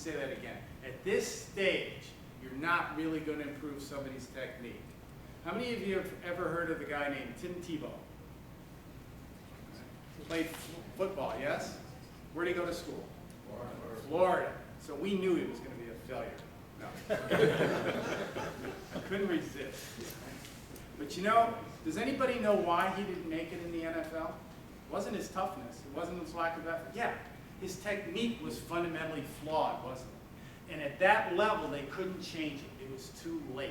Say that again. At this stage, you're not really going to improve somebody's technique. How many of you have ever heard of the guy named Tim Tebow? Played football, yes? Where did he go to school? Florida. So we knew he was going to be a failure. No. Couldn't resist. But you know, does anybody know why he didn't make it in the NFL? It wasn't his toughness. It wasn't his lack of effort. Yeah, his technique was fundamentally flawed, wasn't it? And at that level, they couldn't change it. It was too late.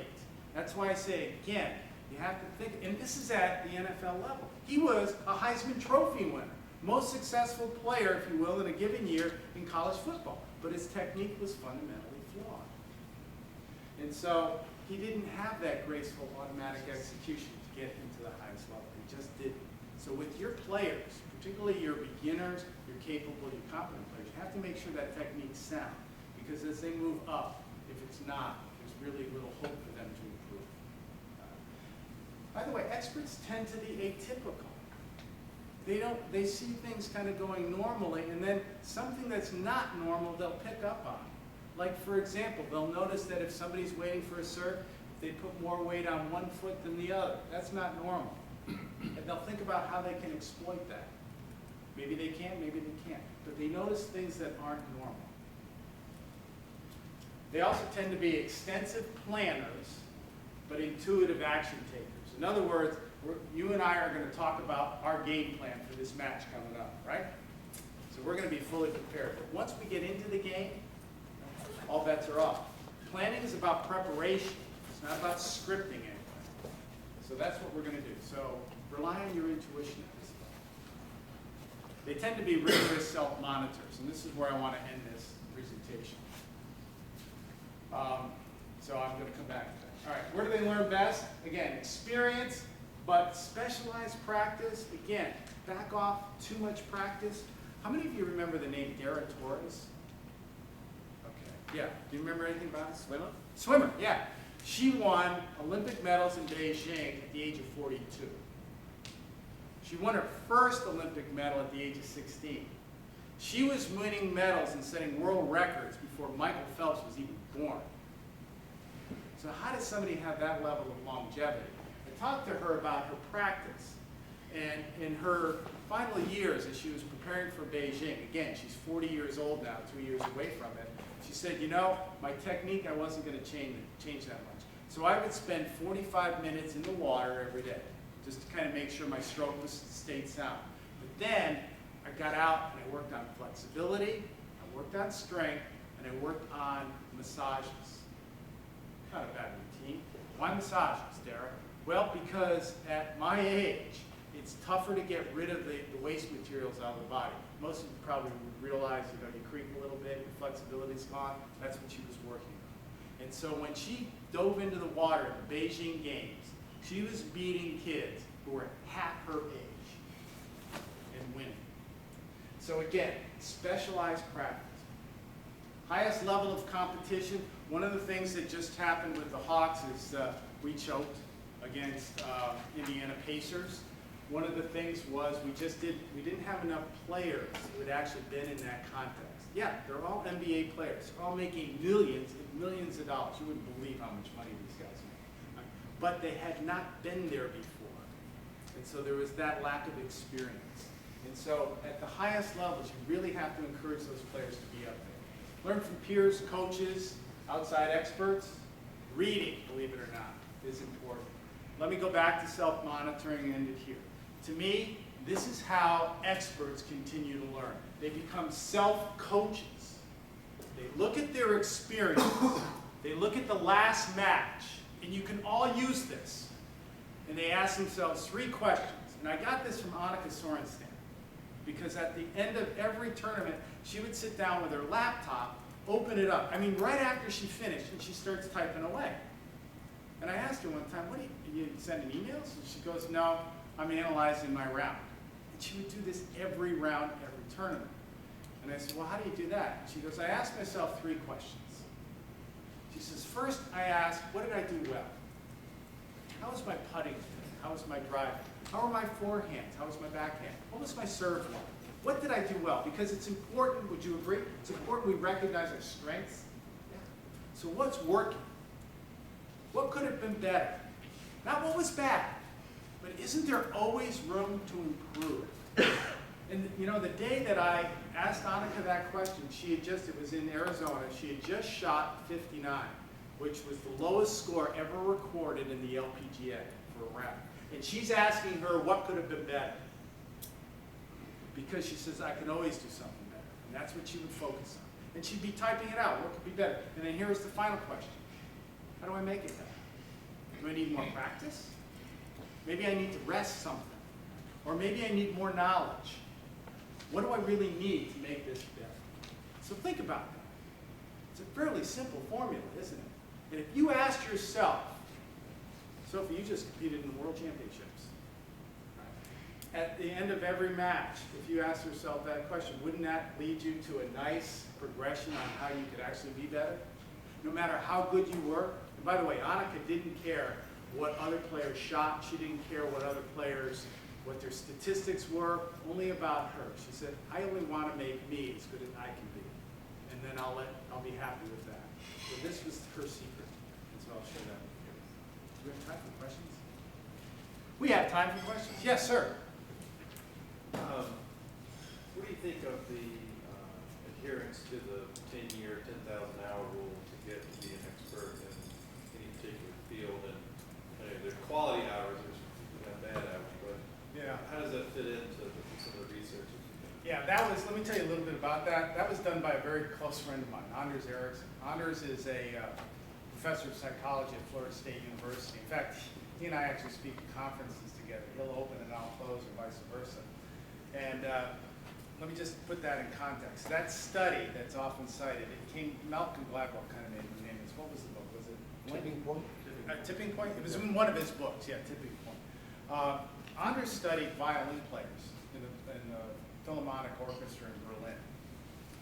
That's why I say, again, you have to think, and this is at the NFL level. He was a Heisman Trophy winner, most successful player, if you will, in a given year in college football. But his technique was fundamentally flawed. And so he didn't have that graceful automatic execution to get into the highest level. He just didn't. So with your players, particularly your beginners, your capable, your competent players, you have to make sure that technique's sound. Because as they move up, if it's not, there's really little hope for them to improve. By the way, experts tend to be atypical. They see things kind of going normally, and then something that's not normal, they'll pick up on. Like, for example, they'll notice that if somebody's waiting for a serve, if they put more weight on one foot than the other, that's not normal. And they'll think about how they can exploit that. Maybe they can, maybe they can't. But they notice things that aren't normal. They also tend to be extensive planners, but intuitive action takers. In other words, you and I are going to talk about our game plan for this match coming up, right? So we're going to be fully prepared. But once we get into the game, all bets are off. Planning is about preparation. It's not about scripting anything. So that's what we're going to do. So rely on your intuition at this point. They tend to be rigorous self-monitors, and this is where I want to end this presentation. So I'm going to come back to that. All right, where do they learn best? Again, experience, but specialized practice. Again, back off too much practice. How many of you remember the name Dara Torres? Okay, yeah. Do you remember anything about it? Swimmer? Swimmer, yeah. She won Olympic medals in Beijing at the age of 42. She won her first Olympic medal at the age of 16. She was winning medals and setting world records before Michael Phelps was even born. So how does somebody have that level of longevity? I talked to her about her practice. And in her final years, as she was preparing for Beijing, again, she's 40 years old now, 2 years away from it, she said, you know, my technique, I wasn't going to change that much. So I would spend 45 minutes in the water every day, just to kind of make sure my stroke stayed sound. But then I got out and I worked on flexibility, I worked on strength, and I worked on massages. Kind of bad routine. Why massages, Derek? Well, because at my age, it's tougher to get rid of the waste materials out of the body. Most of you probably realize, you know, you creak a little bit, your flexibility's gone. That's what she was working on. And so when she dove into the water at the Beijing Games, she was beating kids who were half her age and winning. So again, specialized practice. Highest level of competition. One of the things that just happened with the Hawks is we choked against Indiana Pacers. One of the things was we didn't have enough players who had actually been in that context. Yeah, they're all NBA players. They're all making millions and millions of dollars. You wouldn't believe how much money these guys make. But they had not been there before. And so there was that lack of experience. And so at the highest levels, you really have to encourage those players to be up there. Learn from peers, coaches, outside experts. Reading, believe it or not, is important. Let me go back to self-monitoring and end it here. To me, this is how experts continue to learn. They become self-coaches. They look at their experience. They look at the last match, and you can all use this. And they ask themselves 3 questions. And I got this from Annika Sorenstam, because at the end of every tournament, she would sit down with her laptop, open it up. I mean, right after she finished, and she starts typing away. And I asked her one time, what do you sending emails? And she goes, no, I'm analyzing my round. And she would do this every round, every tournament. And I said, well, how do you do that? And she goes, I asked myself 3 questions. She says, first I asked, what did I do well? How was my putting? How was my driving? How were my forehands? How was my backhand? What was my serve like? What did I do well? Because it's important, would you agree? It's important we recognize our strengths. Yeah. So what's working? What could have been better? Not what was bad, but isn't there always room to improve? And you know, the day that I asked Annika that question, she had just, it was in Arizona, she had just shot 59, which was the lowest score ever recorded in the LPGA for a round. And she's asking her what could have been better. Because she says, I can always do something better. And that's what she would focus on. And she'd be typing it out, what could be better? And then here's the final question. How do I make it better? Do I need more practice? Maybe I need to rest something. Or maybe I need more knowledge. What do I really need to make this better? So think about that. It's a fairly simple formula, isn't it? And if you asked yourself, Sophie, you just competed in the World Championships. Right? At the end of every match, if you ask yourself that question, wouldn't that lead you to a nice progression on how you could actually be better? No matter how good you were. And by the way, Annika didn't care what other players shot. She didn't care what other players, what their statistics were, only about her. She said, I only want to make me as good as I can be. And then I'll be happy with that. So this was her secret. And so I'll share that with you. Do we have time for questions? We have time for questions. Yes, sir. What do you think of the adherence to the 10-year, 10,000-hour rule to get to be an expert in any particular field? And there's quality hours, there's bad hours, but Yeah. how does that fit into some of the research? Yeah, that was, let me tell you a little bit about that. That was done by a very close friend of mine, Anders Ericsson. Anders is a professor of psychology at Florida State University. In fact, he and I actually speak at conferences together. He'll open and I'll close or vice versa. And let me just put that in context. That study that's often cited, it came, Malcolm Gladwell kind of made the name. Was, what was the book? Was it Tipping Point? Tipping Point? It was in one of his books, yeah, Tipping Point. Anders studied violin players in the Philharmonic Orchestra in Berlin.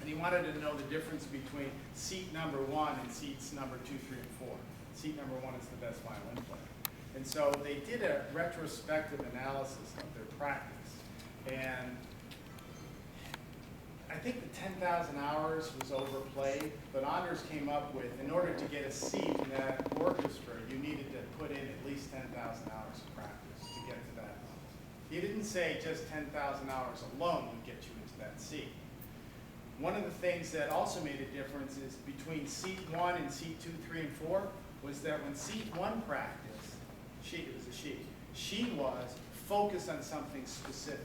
And he wanted to know the difference between seat number 1 and seats number 2, 3, and 4. Seat number 1 is the best violin player. And so they did a retrospective analysis of their practice. And I think the 10,000 hours was overplayed, but Anders came up with, in order to get a seat in that orchestra, you needed to put in at least 10,000 hours of practice to get to that level. He didn't say just 10,000 hours alone would get you into that seat. One of the things that also made a difference is between seat 1 and seat 2, 3, and 4 was that when seat 1 practiced, it was a she was focused on something specific.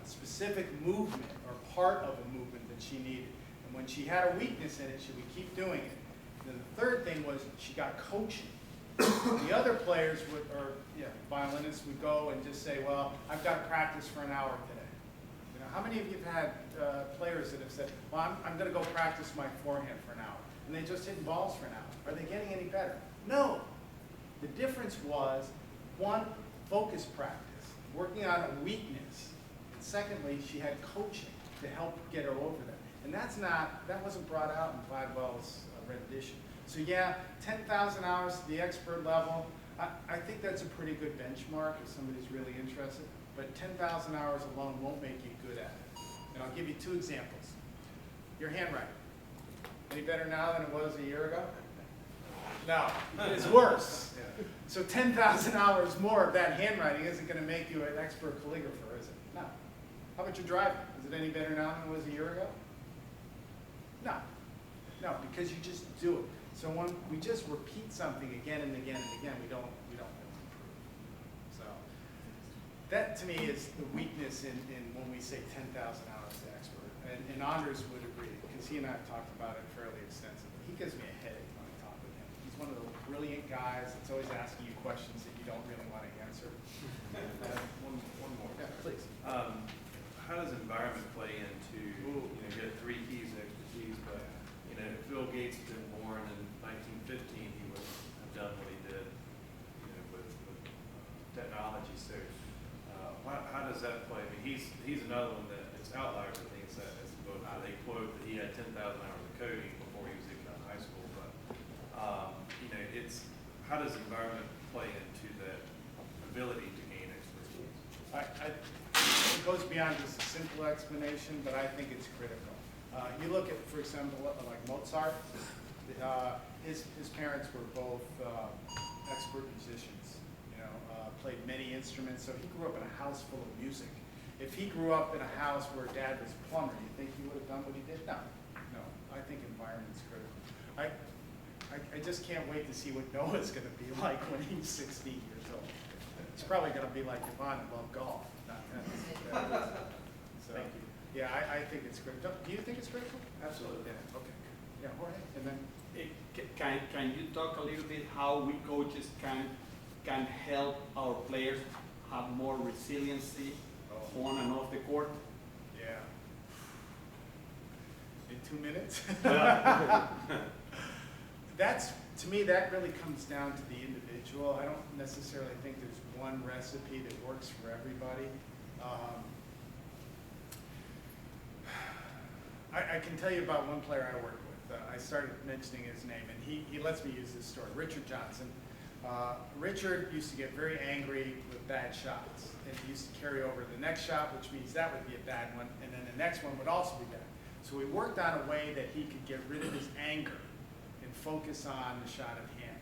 Specific movement or part of a movement that she needed. And when she had a weakness in it, she would keep doing it. And then the third thing was she got coaching. The other players would, or violinists would go and just say, well, I've got to practice for an hour today. You know, how many of you have had players that have said, well, I'm going to go practice my forehand for an hour. And they just hitting balls for an hour. Are they getting any better? No. The difference was, one, focus practice, working on a weakness. Secondly, she had coaching to help get her over that. And that wasn't brought out in Gladwell's rendition. So yeah, 10,000 hours to the expert level, I think that's a pretty good benchmark if somebody's really interested. But 10,000 hours alone won't make you good at it. And I'll give you 2 examples. Your handwriting. Any better now than it was a year ago? No, it's worse. So 10,000 hours more of that handwriting isn't going to make you an expert calligrapher, is it? No. How about your driving? Is it any better now than it was a year ago? No. No, because you just do it. So when we just repeat something again and again and again, we don't really improve. So that to me is the weakness in when we say 10,000 hours to expert. And Anders would agree, because he and I have talked about it fairly extensively. He gives me a headache when I talk with him. He's one of those brilliant guys that's always asking you questions that you don't really want to answer. One more. Yeah, please. How does environment play into, you get 3 keys of expertise, but if Bill Gates had been born in 1915, he would have done what he did, with technology. So how does that play? I mean, he's another one that it's outliers. I think it's that as the book. They quote that he had 10,000 hours of coding before he was even out of high school. But it's how does environment play into that ability to gain expertise? It goes beyond just a simple explanation, but I think it's critical. You look at, for example, like Mozart, his parents were both expert musicians, played many instruments, so he grew up in a house full of music. If he grew up in a house where dad was a plumber, you think he would have done what he did? No, I think environment's critical. I just can't wait to see what Noah's going to be like when he's 16 years old. He's probably going to be like Yvonne and love golf, not tennis. So, Thank you. yeah, I think it's critical. Do you think it's critical? Absolutely. Yeah, okay. Yeah, Jorge, and then, Can you talk a little bit how we coaches can help our players have more resiliency on and off the court? yeah. In 2 minutes? To me, that really comes down to the individual. I don't necessarily think there's one recipe that works for everybody. I can tell you about one player I work with. I started mentioning his name, and he lets me use this story. Richard Johnson. Richard used to get very angry with bad shots, and he used to carry over the next shot, which means that would be a bad one, and then the next one would also be bad. So we worked on a way that he could get rid of his anger and focus on the shot at hand.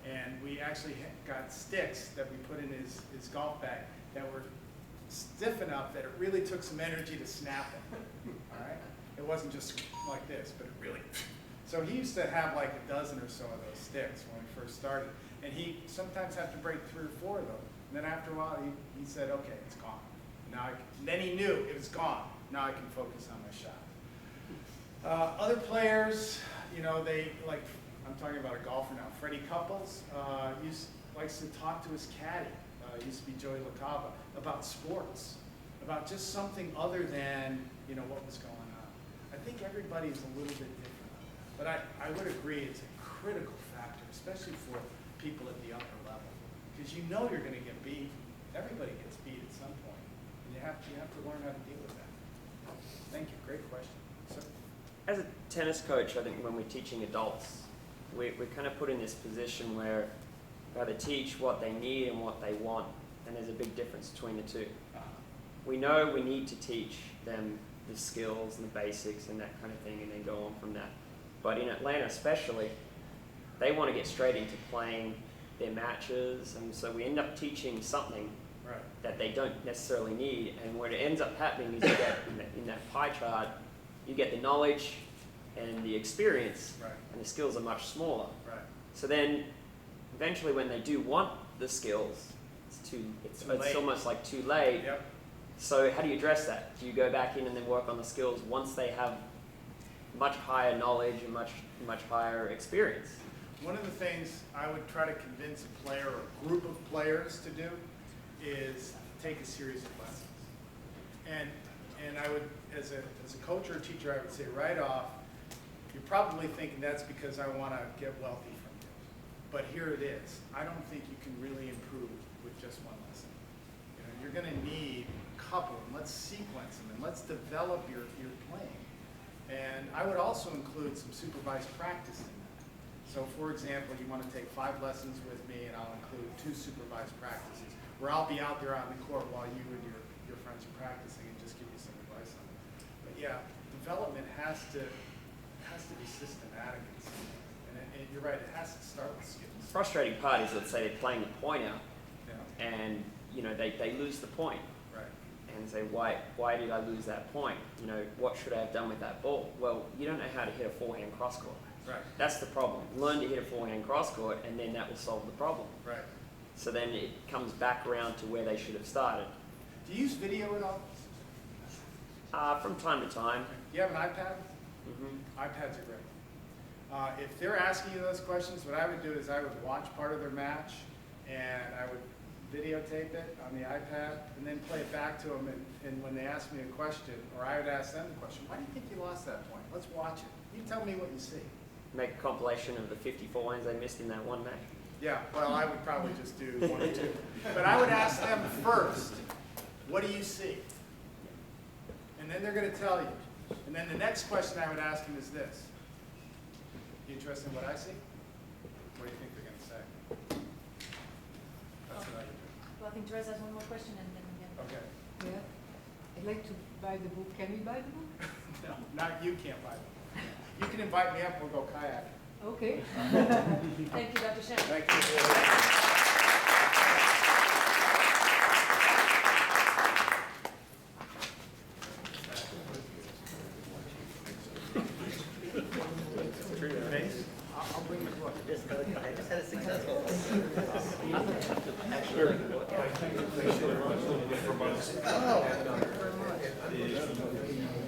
And we actually got sticks that we put in his golf bag that were stiff enough that it really took some energy to snap it, all right? It wasn't just like this, but it really, so he used to have like a dozen or so of those sticks when we first started. And he sometimes had to break 3 or 4 of them. And then after a while, he said, okay, it's gone. Then he knew it was gone. Now I can focus on my shot. Other players, they like, I'm talking about a golfer now, Freddie Couples, likes to talk to his caddy, used to be Joey LaCava, about sports, about just something other than, what was going on. I think everybody's a little bit different on that. But I would agree it's a critical factor, especially for people at the upper level. Because you're going to get beat. Everybody gets beat at some point. And you have to learn how to deal with that. Thank you. Great question. So, as a tennis coach, I think when we're teaching adults, we're kind of put in this position where we either teach what they need and what they want, and there's a big difference between the two. We know we need to teach them the skills and the basics and that kind of thing, and then go on from that. But in Atlanta especially, they want to get straight into playing their matches, and so we end up teaching something right. that they don't necessarily need, and what ends up happening is you get in that pie chart, you get the knowledge and the experience, Right. and the skills are much smaller. Right. So then, eventually, when they do want the skills, it's late. almost like too late. Yep. So how do you address that? Do you go back in and then work on the skills once they have much higher knowledge and much higher experience? One of the things I would try to convince a player or a group of players to do is take a series of lessons. And I would, as a coach or a teacher, I would say right off, you're probably thinking that's because I want to get wealthy from you. But here it is. I don't think you can really improve with just one lesson. You're going to need a couple, and let's sequence them, and let's develop your playing. And I would also include some supervised practice in that. So for example, you want to take 5 lessons with me, and I'll include 2 supervised practices, where I'll be out there on the court while you and your friends are practicing and just give you some advice on it. But yeah, development has to be systematic in some way. And you're right, it has to start with skills. The frustrating part is, let's say they're playing the point out, Yeah. and they lose the point. Right. And say, why did I lose that point? What should I have done with that ball? Well, you don't know how to hit a forehand cross court. Right. That's the problem. Learn to hit a forehand cross court, and then that will solve the problem. Right. So then it comes back around to where they should have started. Do you use video at all? From time to time. Do you have an iPad? Mm-hmm. iPads are great. If they're asking you those questions, what I would do is I would watch part of their match, and I would videotape it on the iPad, and then play it back to them, and when they ask me a question, or I would ask them the question, why do you think you lost that point? Let's watch it. You tell me what you see. Make a compilation of the 54 lines they missed in that one match. Yeah, well, I would probably just do 1 or 2. But I would ask them first, what do you see? And then they're going to tell you. And then the next question I would ask them is this. You interested in what I see? What do you think they're going to say? That's what I would do. Well, I think Therese has one more question and then again. Okay. Yeah. I'd like to buy the book. Can we buy the book? No, not you can't buy them. You can invite me up, we'll go kayak. Okay. Thank you, Dr. Schempp. Thank you. I'll bring the book. I just had a successful. Oh, thank you very much.